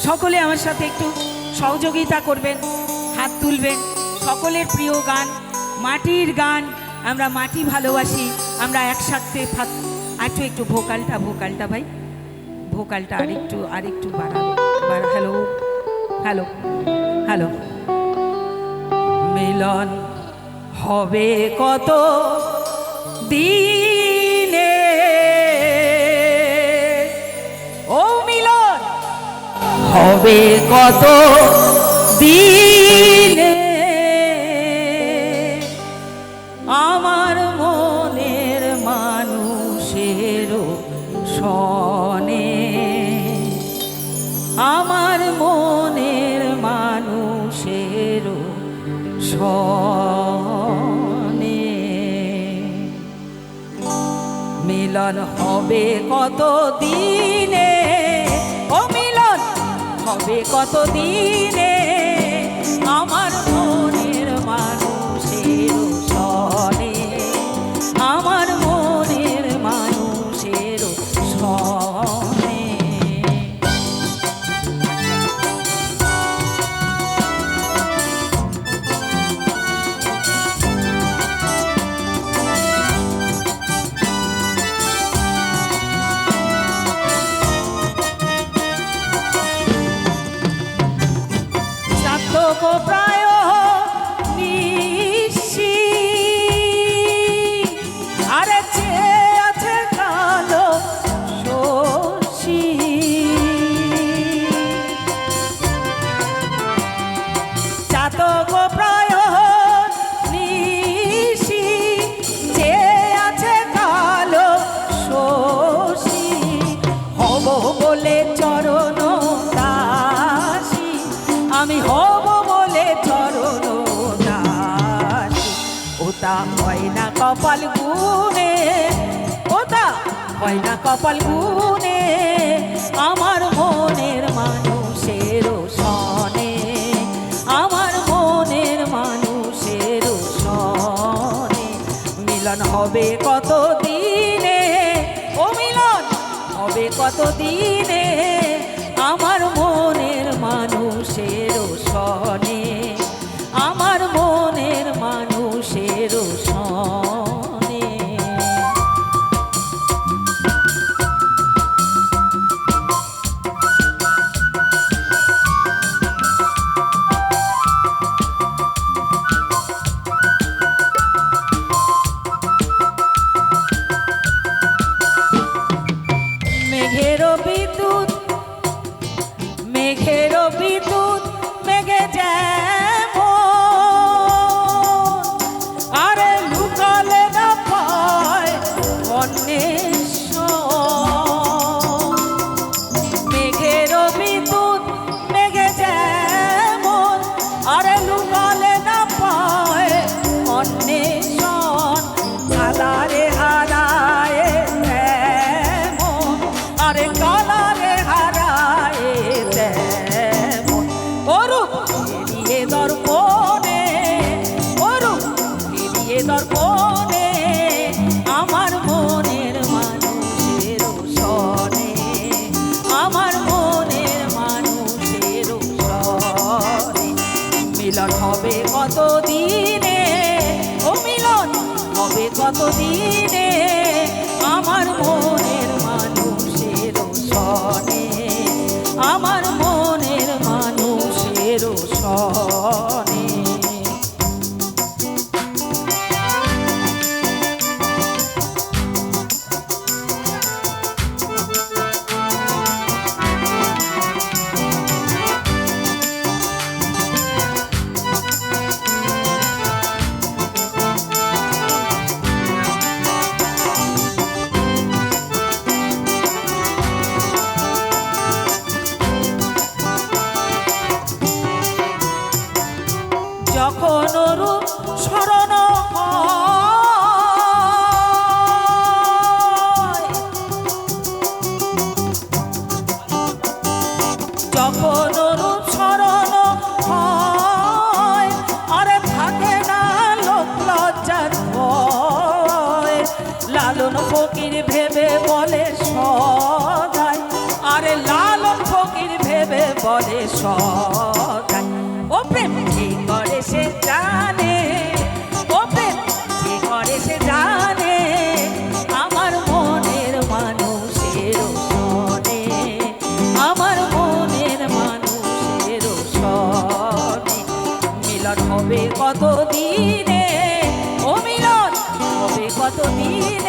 সকলে আমার সাথে একটু সহযোগিতা করবেন, হাত তুলবেন। সকলের প্রিয় গান, মাটির গান। আমরা মাটি ভালোবাসি, আমরা একসাথে একটু ভোকালটা ভাই, ভোকালটা আরেকটু বাড়াবে। Hello hello hello. মিলন হবে কত দিনে, ও মিলন হবে কত দিনে, আমার মনের মানুষেরও সনে, আমার মনের মানুষেরও সনে। মিলন হবে কত দিনে, ও মিলন হবে কত দিনে, আমার মনের মানুষেরও সনে, আমার মনের মানুষেরও সনে। প্রায় নিশি আরে চেয়ে আছে কালো শশী, চাতক প্রায় নিশি চেয়ে আছে কালো শশী, হব বলে চরণ দাসী, আমি হব বলে চরণ দাসী। ওটা হয় না কপাল গুনে, ওটা হয় না কপাল গুনে, আমার মনের মানুষেরও সনে, আমার মনের মানুষেরও সনে। মিলন হবে কত দিনে, ও মিলন হবে কত দিনে, আমার মনের মানুষেরও সনে, আমার মনের মানুষেরও সনে। মেঘেরও বিদ্যুৎ, মেঘেরও বিদ্যুৎ মেঘে যেমন, আরে লুকালে না পায় অন্বেষণ। মেঘেরও বিদ্যুৎ মেঘে যেমন, আরে লুকালে না পায় অন্বেষণ। কালারে হারায় তেমন, আরে কালারে হারায় তেমন, অরূপ ফিরিয়ে দর্পণে, অরূপ ফিরিয়ে দর্পণে, আমার মনের মানুষেরও সনে, আমার মনের মানুষেরও সনে। মিলন হবে কত দিনে, ও মিলন হবে কত দিনে, আমার মনের মানুষেরও সনে, আমার মনের মানুষেরও সনে। ফকির ভেবে বলে সদাই, আরে লালন ফকির ভেবে বলে সদাই। ও প্রেম যে করে সে জানে, ও প্রেম যে করে সে জানে, আমার মনের মানুষের সনে, আমার মনের মানুষের সনে। মিলন হবে কত দিনে, ও মিলন হবে কত দিনে,